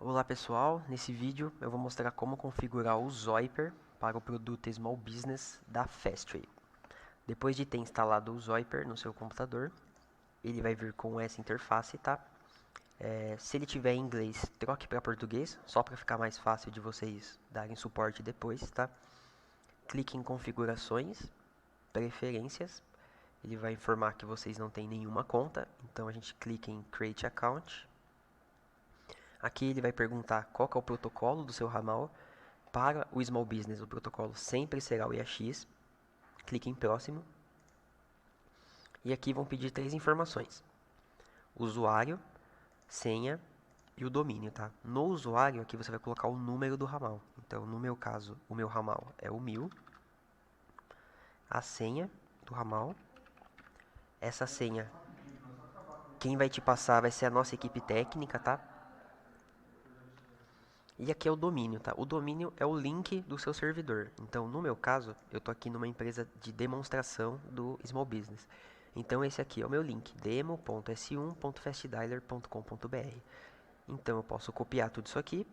Olá pessoal, nesse vídeo eu vou mostrar como configurar o Zoiper para o produto Small Business da Fastway. Depois de ter instalado o Zoiper no seu computador, ele vai vir com essa interface, tá? Se ele tiver em inglês, troque para português, só para ficar mais fácil de vocês darem suporte depois, tá? Clique em configurações, preferências, ele vai informar que vocês não têm nenhuma conta, então a gente clica em Create Account. Aqui ele vai perguntar qual que é o protocolo do seu ramal. Para o Small Business, o protocolo sempre será o EAX. Clique em próximo. E aqui vão pedir 3 informações: usuário, senha e o domínio, tá? No usuário, aqui você vai colocar o número do ramal. Então, no meu caso, o meu ramal é o 1000. A senha do ramal. Essa senha, quem vai te passar vai ser a nossa equipe técnica, tá? E aqui é o domínio, tá? O domínio é o link do seu servidor. Então, no meu caso, eu tô aqui numa empresa de demonstração do Small Business. Então, esse aqui é o meu link, demo.s1.fastdialer.com.br. Então, eu posso copiar tudo isso aqui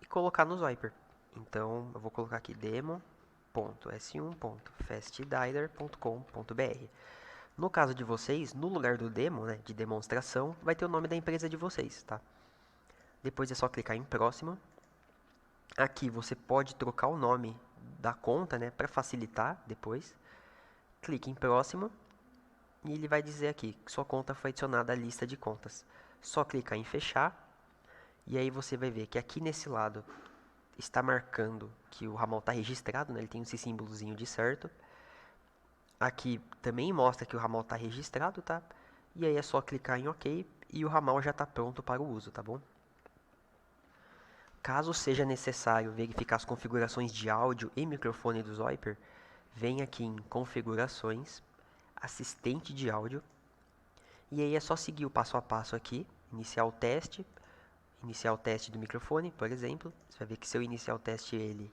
e colocar no Zoiper. Então, eu vou colocar aqui demo.s1.fastdialer.com.br. No caso de vocês, no lugar do demo, né, de demonstração, vai ter o nome da empresa de vocês, tá? Depois é só clicar em próximo. Aqui você pode trocar o nome da conta, né, para facilitar depois. Clique em próximo e ele vai dizer aqui que sua conta foi adicionada à lista de contas. Só clicar em fechar e aí você vai ver que aqui nesse lado está marcando que o ramal está registrado, né, ele tem esse símbolozinho de certo. Aqui também mostra que o ramal está registrado, tá? E aí é só clicar em OK e o ramal já está pronto para o uso, tá bom? Caso seja necessário verificar as configurações de áudio e microfone do Zoiper, vem aqui em configurações, assistente de áudio, e aí é só seguir o passo a passo aqui, iniciar o teste do microfone, por exemplo. Você vai ver que se eu iniciar o teste ele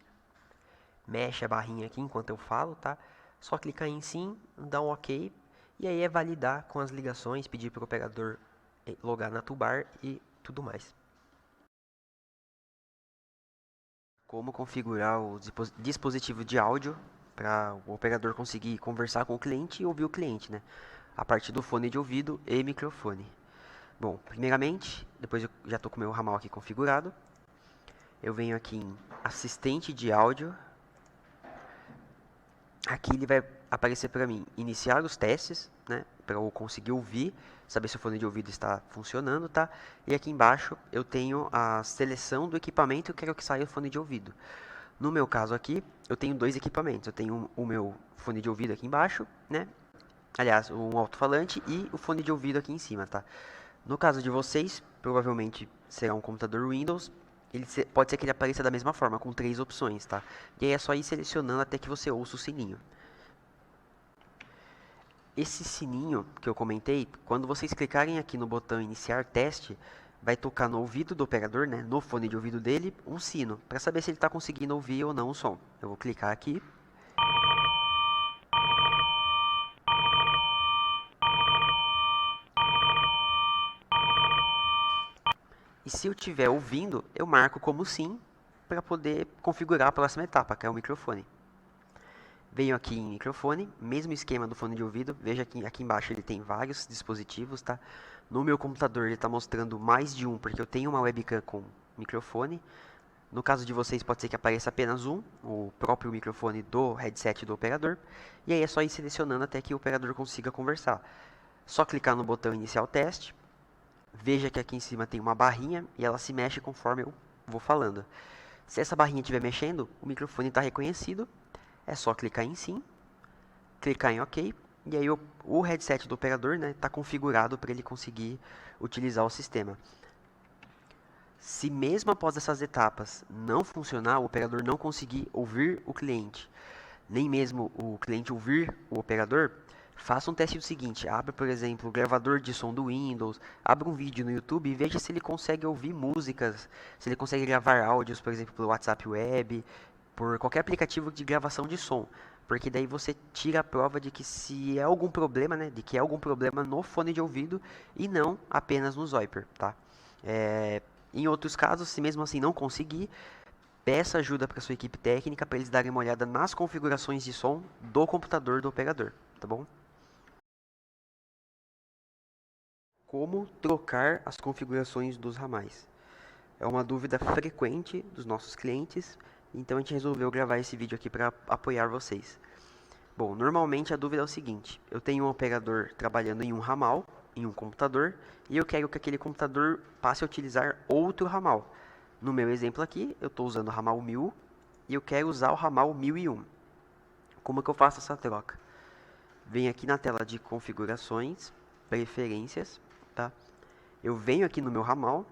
mexe a barrinha aqui enquanto eu falo, tá? Só clicar em sim, dar um OK, e aí é validar com as ligações, pedir para o operador logar na toolbar e tudo mais. Como configurar o dispositivo de áudio para o operador conseguir conversar com o cliente e ouvir o cliente, né? A partir do fone de ouvido e microfone. Bom, primeiramente, depois eu já estou com o meu ramal aqui configurado. Eu venho aqui em assistente de áudio. Aqui ele vai aparecer para mim iniciar os testes, né? Para eu conseguir ouvir, saber se o fone de ouvido está funcionando, tá? E aqui embaixo eu tenho a seleção do equipamento que eu quero que saia o fone de ouvido. No meu caso aqui, eu tenho 2 equipamentos. Eu tenho o meu fone de ouvido aqui embaixo, né? Aliás, um alto-falante e o fone de ouvido aqui em cima, tá? No caso de vocês, provavelmente será um computador Windows. Pode ser que ele apareça da mesma forma, com 3 opções, tá? E aí é só ir selecionando até que você ouça o sininho. Esse sininho que eu comentei, quando vocês clicarem aqui no botão iniciar teste, vai tocar no ouvido do operador, né, no fone de ouvido dele, um sino, para saber se ele está conseguindo ouvir ou não o som. Eu vou clicar aqui. E se eu estiver ouvindo, eu marco como sim, para poder configurar a próxima etapa, que é o microfone. Venho aqui em microfone, mesmo esquema do fone de ouvido. Veja que aqui embaixo ele tem vários dispositivos, tá? No meu computador ele está mostrando mais de um, porque eu tenho uma webcam com microfone. No caso de vocês pode ser que apareça apenas um, o próprio microfone do headset do operador. E aí é só ir selecionando até que o operador consiga conversar. Só clicar no botão iniciar o teste. Veja que aqui em cima tem uma barrinha e ela se mexe conforme eu vou falando. Se essa barrinha estiver mexendo, o microfone está reconhecido. É só clicar em sim, clicar em OK, e aí o headset do operador está configurado para ele conseguir utilizar o sistema. Se mesmo após essas etapas não funcionar, o operador não conseguir ouvir o cliente, nem mesmo o cliente ouvir o operador, faça um teste do seguinte: abra, por exemplo, o gravador de som do Windows, abra um vídeo no YouTube e veja se ele consegue ouvir músicas, se ele consegue gravar áudios, por exemplo, pelo WhatsApp Web, por qualquer aplicativo de gravação de som, porque daí você tira a prova de que se é algum problema, né, de que é algum problema no fone de ouvido e não apenas no Zoiper, tá? Em outros casos, se mesmo assim não conseguir, peça ajuda para sua equipe técnica para eles darem uma olhada nas configurações de som do computador do operador, tá bom? Como trocar as configurações dos ramais? É uma dúvida frequente dos nossos clientes, então a gente resolveu gravar esse vídeo aqui para apoiar vocês. Bom, normalmente a dúvida é o seguinte: eu tenho um operador trabalhando em um ramal, em um computador, e eu quero que aquele computador passe a utilizar outro ramal. No meu exemplo aqui, eu estou usando o ramal 1000 e eu quero usar o ramal 1001. Como que eu faço essa troca? Venho aqui na tela de configurações, preferências, tá? Eu venho aqui no meu ramal,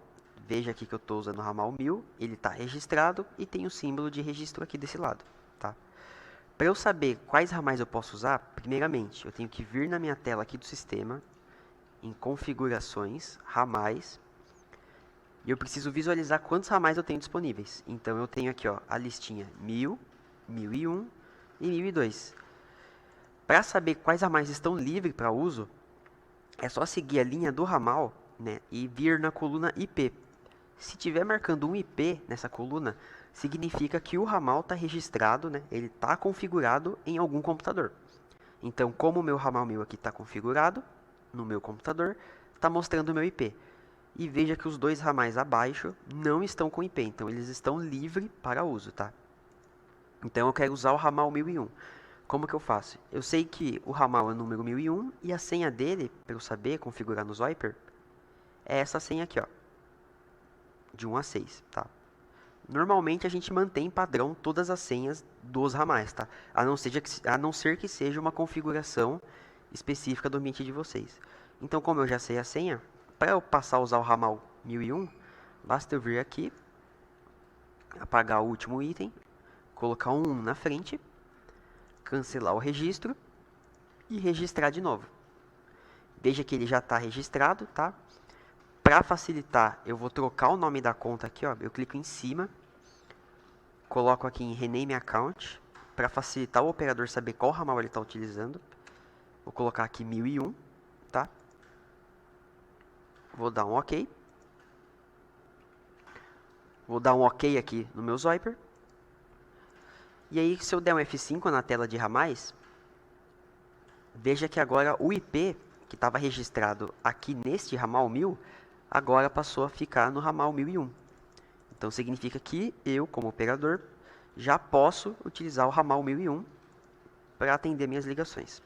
veja aqui que eu estou usando o ramal 1000, ele está registrado e tem o símbolo de registro aqui desse lado, tá? Para eu saber quais ramais eu posso usar, primeiramente eu tenho que vir na minha tela aqui do sistema, em configurações, ramais, e eu preciso visualizar quantos ramais eu tenho disponíveis. Então eu tenho aqui ó, a listinha 1000, 1001 e 1002. Para saber quais ramais estão livres para uso, é só seguir a linha do ramal, né, e vir na coluna IP. Se tiver marcando um IP nessa coluna, significa que o ramal está registrado, né, ele está configurado em algum computador. Então, como o meu ramal 1000 aqui está configurado no meu computador, está mostrando o meu IP. E veja que os dois ramais abaixo não estão com IP, então eles estão livres para uso, tá? Então eu quero usar o ramal 1001. Como que eu faço? Eu sei que o ramal é o número 1001 e a senha dele, para eu saber configurar no Zyper, é essa senha aqui, ó, de 1 a 6, tá? Normalmente a gente mantém padrão todas as senhas dos ramais, tá? A não ser que seja uma configuração específica do ambiente de vocês. Então, como eu já sei a senha, para eu passar a usar o ramal 1001, basta eu vir aqui, apagar o último item, colocar um 1 na frente, cancelar o registro e registrar de novo. Veja que ele já está registrado, tá? Para facilitar, eu vou trocar o nome da conta aqui, ó. Eu clico em cima, coloco aqui em Rename Account, para facilitar o operador saber qual ramal ele está utilizando. Vou colocar aqui 1001, tá? Vou dar um OK. Vou dar um OK aqui no meu Zyper. E aí, se eu der um F5 na tela de ramais, veja que agora o IP que estava registrado aqui neste ramal 1000, agora passou a ficar no ramal 1001. Então significa que eu, como operador, já posso utilizar o ramal 1001 para atender minhas ligações.